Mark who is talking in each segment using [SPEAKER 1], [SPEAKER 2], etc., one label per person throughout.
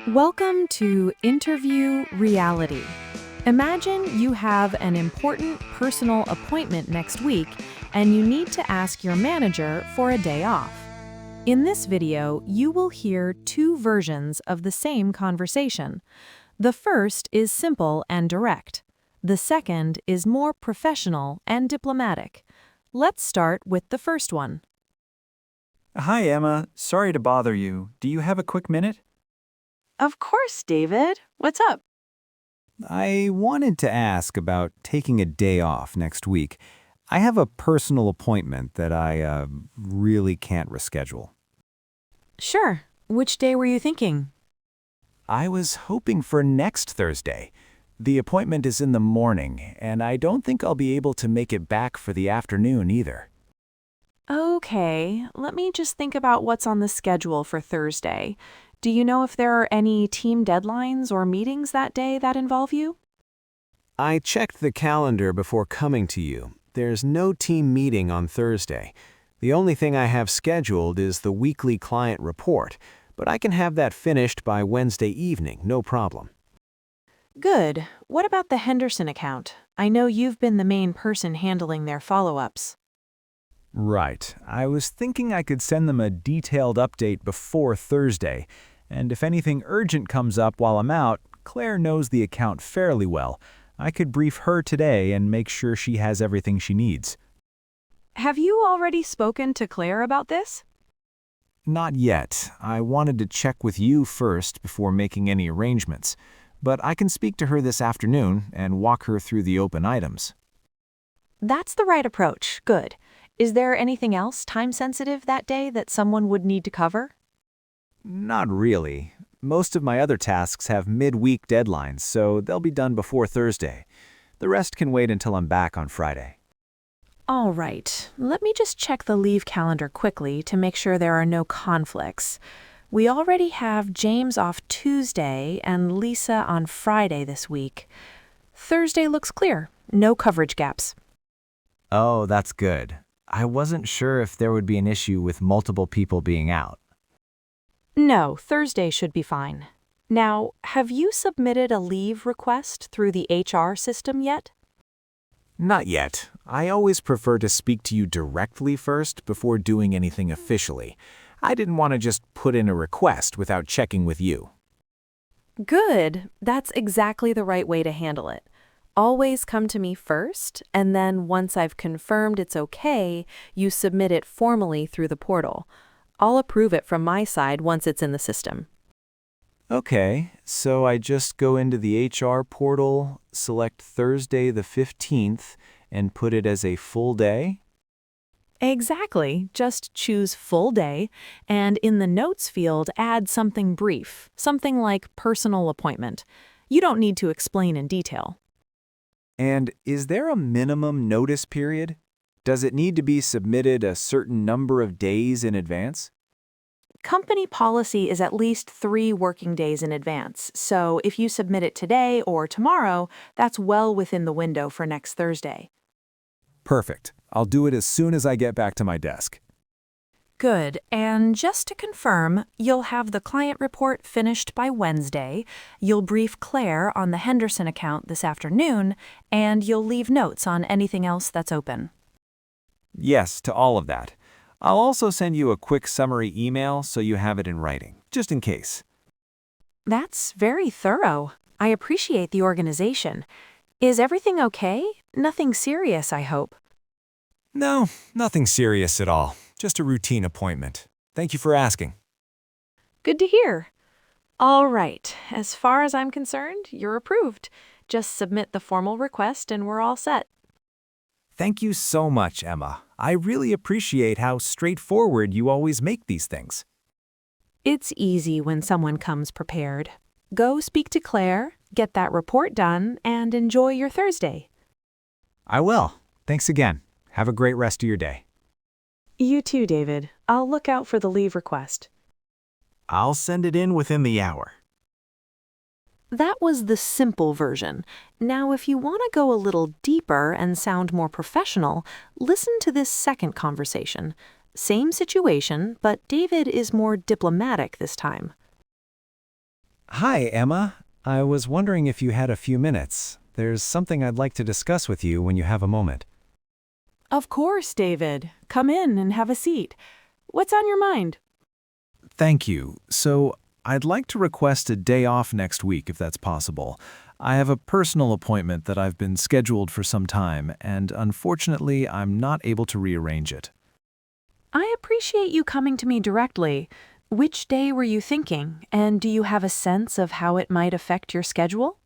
[SPEAKER 1] Welcome to Interview Reality. Imagine you have an important personal appointment next week and you need to ask your manager for a day off. In this video, you will hear two versions of the same conversation. The first is simple and direct. The second is more professional and diplomatic. Let's start with the first one.
[SPEAKER 2] Hi, Emma. Sorry to bother you. Do you have a quick minute?
[SPEAKER 3] Of course, David. What's up?
[SPEAKER 2] I wanted to ask about taking a day off next week. I have a personal appointment that I really can't reschedule.
[SPEAKER 1] Sure. Which day were you thinking?
[SPEAKER 2] I was hoping for next Thursday. The appointment is in the morning, and I don't think I'll be able to make it back for the afternoon either.
[SPEAKER 1] Okay, let me just think about what's on the schedule for Thursday. Do you know if there are any team deadlines or meetings that day that involve you?
[SPEAKER 4] I checked the calendar before coming to you. There's no team meeting on Thursday. The only thing I have scheduled is the weekly client report, but I can have that finished by Wednesday evening, no problem.
[SPEAKER 1] Good. What about the Henderson account? I know you've been the main person handling their follow-ups.
[SPEAKER 2] Right. I was thinking I could send them a detailed update before Thursday, and if anything urgent comes up while I'm out, Claire knows the account fairly well. I could brief her today and make sure she has everything she needs.
[SPEAKER 1] Have you already spoken to Claire about this?
[SPEAKER 2] Not yet. I wanted to check with you first before making any arrangements, but I can speak to her this afternoon and walk her through the open items.
[SPEAKER 1] That's the right approach. Good. Is there anything else time-sensitive that day that someone would need to cover?
[SPEAKER 2] Not really. Most of my other tasks have mid-week deadlines, so they'll be done before Thursday. The rest can wait until I'm back on Friday.
[SPEAKER 1] All right. Let me just check the leave calendar quickly to make sure there are no conflicts. We already have James off Tuesday and Lisa on Friday this week. Thursday looks clear. No coverage gaps.
[SPEAKER 2] Oh, that's good. I wasn't sure if there would be an issue with multiple people being out.
[SPEAKER 1] No, Thursday should be fine. Now, have you submitted a leave request through the HR system yet?
[SPEAKER 2] Not yet. I always prefer to speak to you directly first before doing anything officially. I didn't want to just put in a request without checking with you.
[SPEAKER 1] Good. That's exactly the right way to handle it. Always come to me first, and then once I've confirmed it's okay, you submit it formally through the portal. I'll approve it from my side once it's in the system.
[SPEAKER 2] Okay, so I just go into the HR portal, select Thursday the 15th, and put it as a full day?
[SPEAKER 1] Exactly. Just choose full day, and in the notes field, add something brief, something like personal appointment. You don't need to explain in detail.
[SPEAKER 2] And is there a minimum notice period? Does it need to be submitted a certain number of days in advance?
[SPEAKER 1] Company policy is at least 3 working days in advance, so if you submit it today or tomorrow, that's well within the window for next Thursday.
[SPEAKER 2] Perfect. I'll do it as soon as I get back to my desk.
[SPEAKER 1] Good, and just to confirm, you'll have the client report finished by Wednesday, you'll brief Claire on the Henderson account this afternoon, and you'll leave notes on anything else that's open.
[SPEAKER 2] Yes, to all of that. I'll also send you a quick summary email so you have it in writing, just in case.
[SPEAKER 1] That's very thorough. I appreciate the organization. Is everything okay? Nothing serious, I hope.
[SPEAKER 2] No, nothing serious at all. Just a routine appointment. Thank you for asking.
[SPEAKER 1] Good to hear. All right, as far as I'm concerned, you're approved. Just submit the formal request and we're all set.
[SPEAKER 2] Thank you so much, Emma. I really appreciate how straightforward you always make these things.
[SPEAKER 1] It's easy when someone comes prepared. Go speak to Claire, get that report done, and enjoy your Thursday.
[SPEAKER 2] I will. Thanks again. Have a great rest of your day.
[SPEAKER 1] You too, David. I'll look out for the leave request.
[SPEAKER 4] I'll send it in within the hour.
[SPEAKER 1] That was the simple version. Now, if you want to go a little deeper and sound more professional, listen to this second conversation. Same situation, but David is more diplomatic this time.
[SPEAKER 2] Hi, Emma. I was wondering if you had a few minutes. There's something I'd like to discuss with you when you have a moment.
[SPEAKER 3] Of course, David. Come in and have a seat. What's on your mind?
[SPEAKER 2] Thank you. So, I'd like to request a day off next week if that's possible. I have a personal appointment that I've been scheduled for some time, and unfortunately, I'm not able to rearrange it.
[SPEAKER 3] I appreciate you coming to me directly. Which day were you thinking, and do you have a sense of how it might affect your schedule?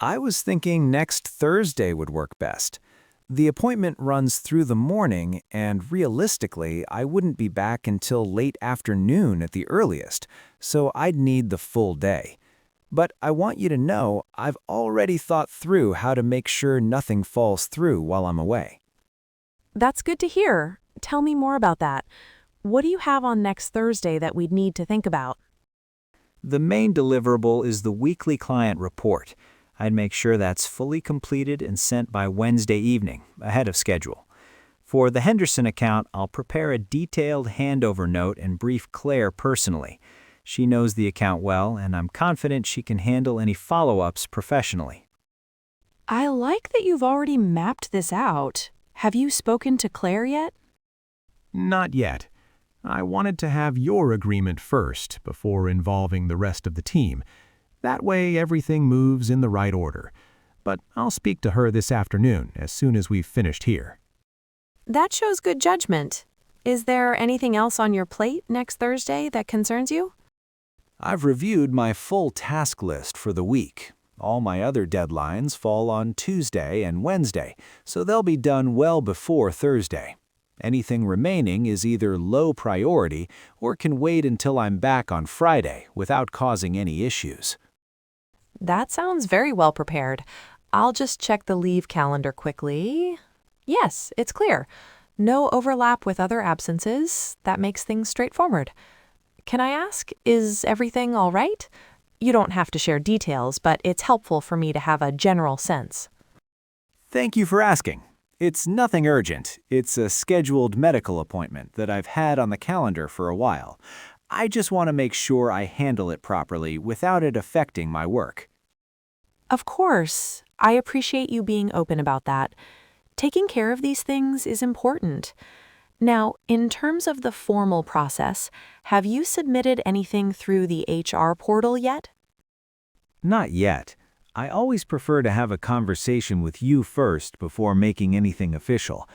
[SPEAKER 2] I was thinking next Thursday would work best. The appointment runs through the morning, and realistically, I wouldn't be back until late afternoon at the earliest, so I'd need the full day. But I want you to know I've already thought through how to make sure nothing falls through while I'm away.
[SPEAKER 3] That's good to hear. Tell me more about that. What do you have on next Thursday that we'd need to think about?
[SPEAKER 2] The main deliverable is the weekly client report. I'd make sure that's fully completed and sent by Wednesday evening, ahead of schedule. For the Henderson account, I'll prepare a detailed handover note and brief Claire personally. She knows the account well, and I'm confident she can handle any follow-ups professionally.
[SPEAKER 3] I like that you've already mapped this out. Have you spoken to Claire yet?
[SPEAKER 5] Not yet. I wanted to have your agreement first before involving the rest of the team. That way everything moves in the right order. But I'll speak to her this afternoon as soon as we've finished here.
[SPEAKER 3] That shows good judgment. Is there anything else on your plate next Thursday that concerns you?
[SPEAKER 2] I've reviewed my full task list for the week. All my other deadlines fall on Tuesday and Wednesday, so they'll be done well before Thursday. Anything remaining is either low priority or can wait until I'm back on Friday without causing any issues.
[SPEAKER 3] That sounds very well prepared. I'll just check the leave calendar quickly. Yes, it's clear. No overlap with other absences. That makes things straightforward. Can I ask, is everything all right? You don't have to share details, but it's helpful for me to have a general sense.
[SPEAKER 2] Thank you for asking. It's nothing urgent. It's a scheduled medical appointment that I've had on the calendar for a while. I just want to make sure I handle it properly without it affecting my work.
[SPEAKER 3] Of course, I appreciate you being open about that. Taking care of these things is important. Now, in terms of the formal process, have you submitted anything through the HR portal yet?
[SPEAKER 2] Not yet. I always prefer to have a conversation with you first before making anything official.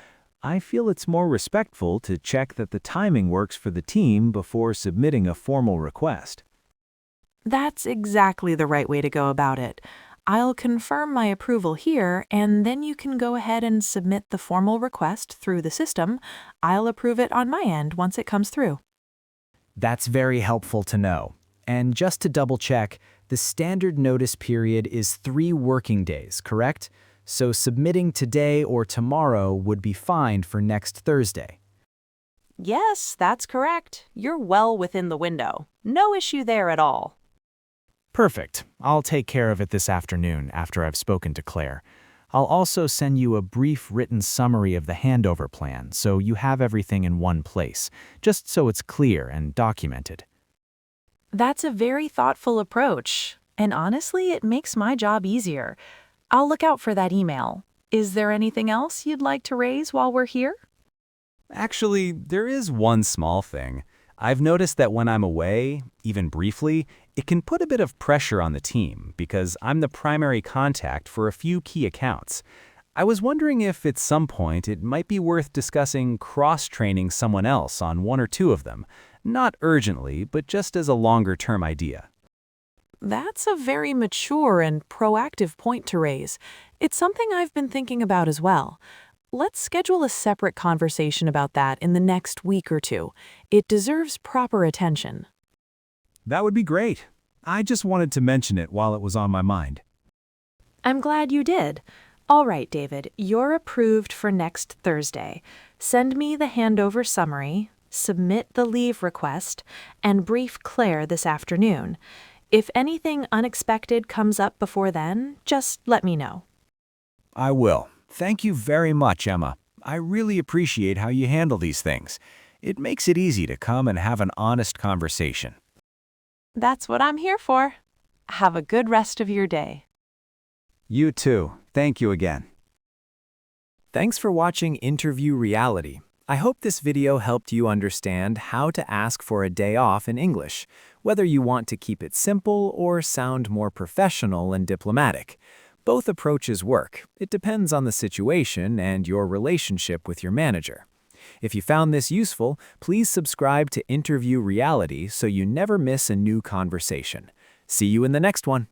[SPEAKER 2] I feel it's more respectful to check that the timing works for the team before submitting a formal request.
[SPEAKER 3] That's exactly the right way to go about it. I'll confirm my approval here, and then you can go ahead and submit the formal request through the system. I'll approve it on my end once it comes through.
[SPEAKER 6] That's very helpful to know. And just to double check, the standard notice period is 3 working days, correct? So submitting today or tomorrow would be fine for next Thursday.
[SPEAKER 3] Yes, that's correct. You're well within the window. No issue there at all.
[SPEAKER 6] Perfect. I'll take care of it this afternoon after I've spoken to Claire. I'll also send you a brief written summary of the handover plan so you have everything in one place, just so it's clear and documented.
[SPEAKER 3] That's a very thoughtful approach, and honestly, it makes my job easier. I'll look out for that email. Is there anything else you'd like to raise while we're here?
[SPEAKER 2] Actually, there is one small thing. I've noticed that when I'm away, even briefly, it can put a bit of pressure on the team because I'm the primary contact for a few key accounts. I was wondering if at some point it might be worth discussing cross-training someone else on 1 or 2 of them, not urgently, but just as a longer-term idea.
[SPEAKER 3] That's a very mature and proactive point to raise. It's something I've been thinking about as well. Let's schedule a separate conversation about that in the next week or 2. It deserves proper attention.
[SPEAKER 2] That would be great. I just wanted to mention it while it was on my mind.
[SPEAKER 3] I'm glad you did. All right, David, you're approved for next Thursday. Send me the handover summary, submit the leave request, and brief Claire this afternoon. If anything unexpected comes up before then, just let me know.
[SPEAKER 2] I will. Thank you very much, Emma. I really appreciate how you handle these things. It makes it easy to come and have an honest conversation.
[SPEAKER 3] That's what I'm here for. Have a good rest of your day.
[SPEAKER 2] You too. Thank you again.
[SPEAKER 6] Thanks for watching Interview Reality. I hope this video helped you understand how to ask for a day off in English, whether you want to keep it simple or sound more professional and diplomatic. Both approaches work. It depends on the situation and your relationship with your manager. If you found this useful, please subscribe to Interview Reality so you never miss a new conversation. See you in the next one.